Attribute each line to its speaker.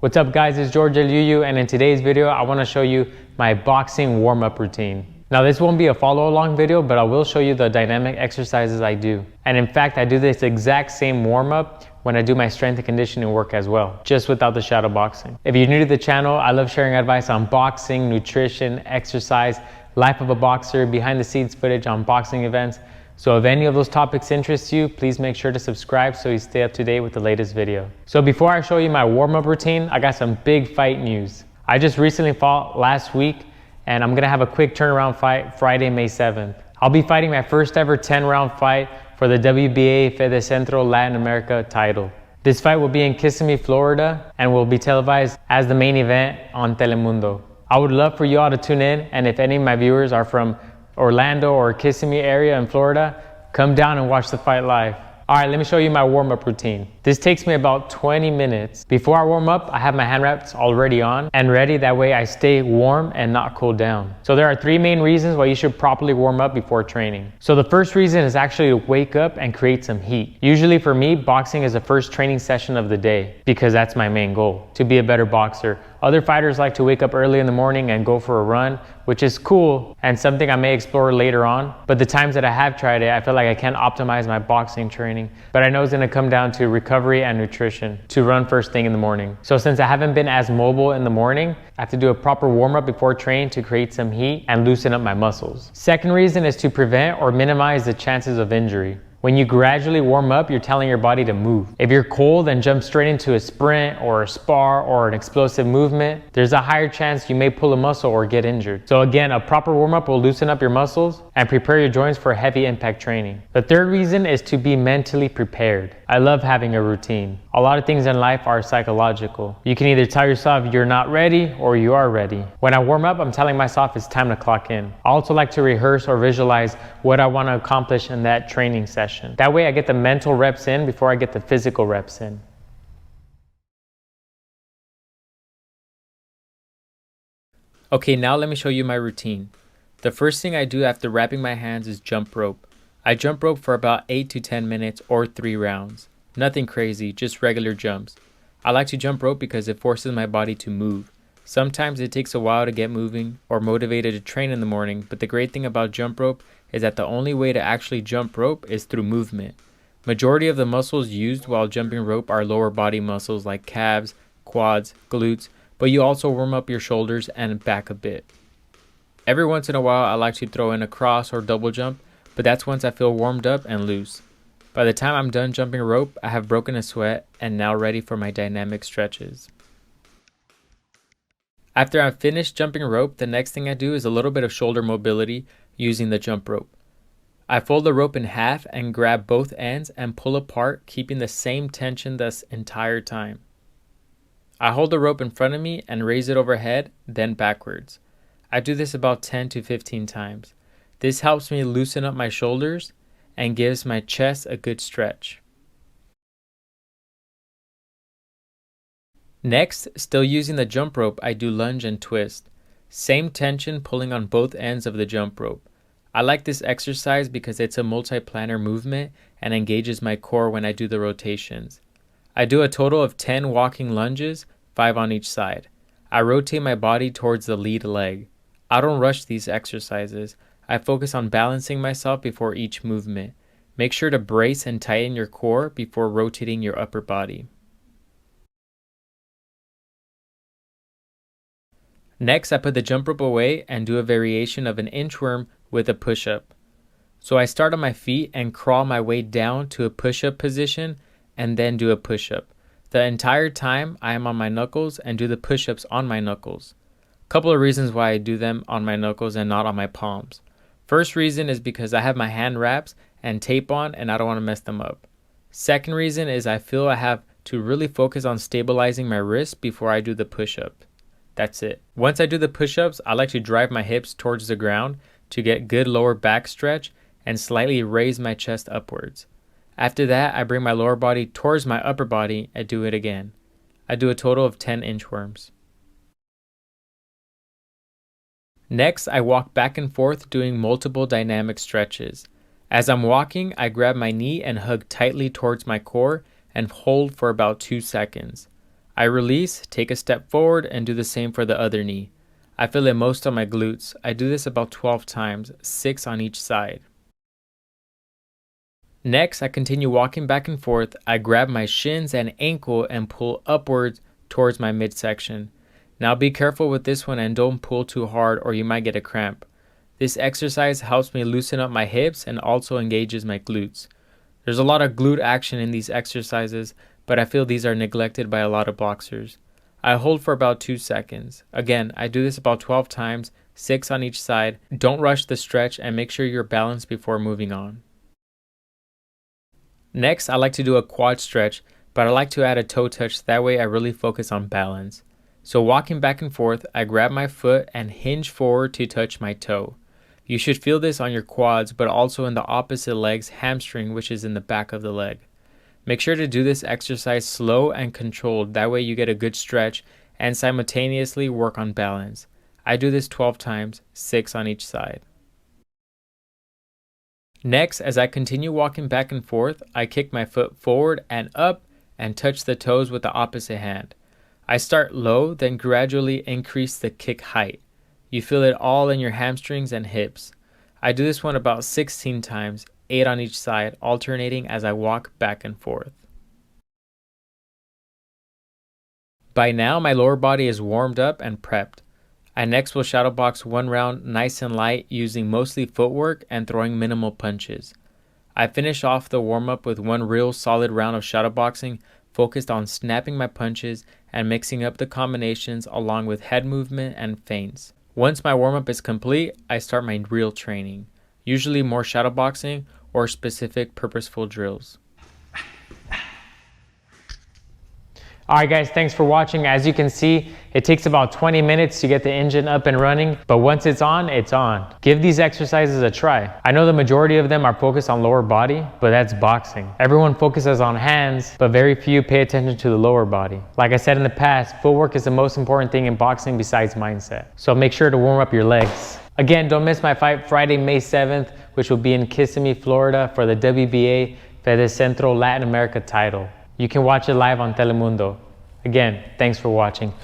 Speaker 1: What's up guys, it's George Yuyu, and in today's video I want to show you my boxing warm-up routine. Now this won't be a follow-along video, but I will show you the dynamic exercises I do. And in fact, I do this exact same warm-up when I do my strength and conditioning work as well, just without the shadow boxing. If you're new to the channel, I love sharing advice on boxing, nutrition, exercise, life of a boxer, behind the scenes footage on boxing events. So if any of those topics interest you, please make sure to subscribe so you stay up to date with the latest video. So before I show you my warm-up routine, I got some big fight news. I just recently fought last week, and I'm gonna have a quick turnaround fight Friday, May 7th. I'll be fighting my first ever 10-round fight for the WBA Fede Centro Latin America title. This fight will be in Kissimmee, Florida, and will be televised as the main event on Telemundo. I would love for you all to tune in, and if any of my viewers are from Orlando or Kissimmee area in Florida, come down and watch the fight live. All right, let me show you my warm-up routine. This takes me about 20 minutes. Before I warm up, I have my hand wraps already on and ready. That way I stay warm and not cool down. So there are three main reasons why you should properly warm up before training. So the first reason is actually to wake up and create some heat. Usually for me, boxing is the first training session of the day because that's my main goal, to be a better boxer. Other fighters like to wake up early in the morning and go for a run, which is cool and something I may explore later on. But the times that I have tried it, I feel like I can't optimize my boxing training. But I know it's gonna come down to recovery and nutrition to run first thing in the morning. So since I haven't been as mobile in the morning, I have to do a proper warm-up before training to create some heat and loosen up my muscles. Second reason is to prevent or minimize the chances of injury. When you gradually warm up, you're telling your body to move. If you're cold and jump straight into a sprint or a spar or an explosive movement, there's a higher chance you may pull a muscle or get injured. So again, a proper warm-up will loosen up your muscles and prepare your joints for heavy impact training. The third reason is to be mentally prepared. I love having a routine. A lot of things in life are psychological. You can either tell yourself you're not ready or you are ready. When I warm up, I'm telling myself it's time to clock in. I also like to rehearse or visualize what I want to accomplish in that training session. That way I get the mental reps in before I get the physical reps in. Okay, now let me show you my routine. The first thing I do after wrapping my hands is jump rope. I jump rope for about 8 to 10 minutes or 3 rounds. Nothing crazy, just regular jumps. I like to jump rope because it forces my body to move. Sometimes it takes a while to get moving or motivated to train in the morning, but the great thing about jump rope is that the only way to actually jump rope is through movement. Majority of the muscles used while jumping rope are lower body muscles like calves, quads, glutes, but you also warm up your shoulders and back a bit. Every once in a while I like to throw in a cross or double jump, but that's once I feel warmed up and loose. By the time I'm done jumping rope, I have broken a sweat and now ready for my dynamic stretches. After I'm finished jumping rope, the next thing I do is a little bit of shoulder mobility using the jump rope. I fold the rope in half and grab both ends and pull apart, keeping the same tension this entire time. I hold the rope in front of me and raise it overhead, then backwards. I do this about 10 to 15 times. This helps me loosen up my shoulders and gives my chest a good stretch. Next, still using the jump rope, I do lunge and twist. Same tension pulling on both ends of the jump rope. I like this exercise because it's a multi-planar movement and engages my core when I do the rotations. I do a total of 10 walking lunges, 5 on each side. I rotate my body towards the lead leg. I don't rush these exercises. I focus on balancing myself before each movement. Make sure to brace and tighten your core before rotating your upper body. Next, I put the jump rope away and do a variation of an inchworm with a push-up. So I start on my feet and crawl my way down to a push-up position and then do a push-up. The entire time I am on my knuckles and do the push-ups on my knuckles. Couple of reasons why I do them on my knuckles and not on my palms. First reason is because I have my hand wraps and tape on and I don't want to mess them up. Second reason is I feel I have to really focus on stabilizing my wrist before I do the push-up. That's it. Once I do the push-ups, I like to drive my hips towards the ground to get good lower back stretch and slightly raise my chest upwards. After that, I bring my lower body towards my upper body and do it again. I do a total of 10 inchworms. Next, I walk back and forth doing multiple dynamic stretches. As I'm walking, I grab my knee and hug tightly towards my core and hold for about 2 seconds. I release, take a step forward, and do the same for the other knee. I feel it most on my glutes. I do this about 12 times, 6 on each side. Next, I continue walking back and forth. I grab my shins and ankle and pull upwards towards my midsection. Now be careful with this one and don't pull too hard or you might get a cramp. This exercise helps me loosen up my hips and also engages my glutes. There's a lot of glute action in these exercises, but I feel these are neglected by a lot of boxers. I hold for about 2 seconds. Again, I do this about 12 times, 6 on each side. Don't rush the stretch and make sure you're balanced before moving on. Next, I like to do a quad stretch, but I like to add a toe touch, that way I really focus on balance. So walking back and forth, I grab my foot and hinge forward to touch my toe. You should feel this on your quads, but also in the opposite leg's hamstring, which is in the back of the leg. Make sure to do this exercise slow and controlled, that way you get a good stretch and simultaneously work on balance. I do this 12 times, 6 on each side. Next, as I continue walking back and forth, I kick my foot forward and up and touch the toes with the opposite hand. I start low, then gradually increase the kick height. You feel it all in your hamstrings and hips. I do this one about 16 times, 8 on each side, alternating as I walk back and forth. By now, my lower body is warmed up and prepped. I next will shadow box one round nice and light using mostly footwork and throwing minimal punches. I finish off the warm-up with one real solid round of shadow boxing focused on snapping my punches and mixing up the combinations along with head movement and feints. Once my warm-up is complete, I start my real training, usually more shadow boxing or specific purposeful drills. Alright guys, thanks for watching. As you can see, it takes about 20 minutes to get the engine up and running, but once it's on, it's on. Give these exercises a try. I know the majority of them are focused on lower body, but that's boxing. Everyone focuses on hands, but very few pay attention to the lower body. Like I said in the past, footwork is the most important thing in boxing besides mindset. So make sure to warm up your legs. Again, don't miss my fight Friday, May 7th, which will be in Kissimmee, Florida for the WBA Fede Centro Latin America title. You can watch it live on Telemundo. Again, thanks for watching.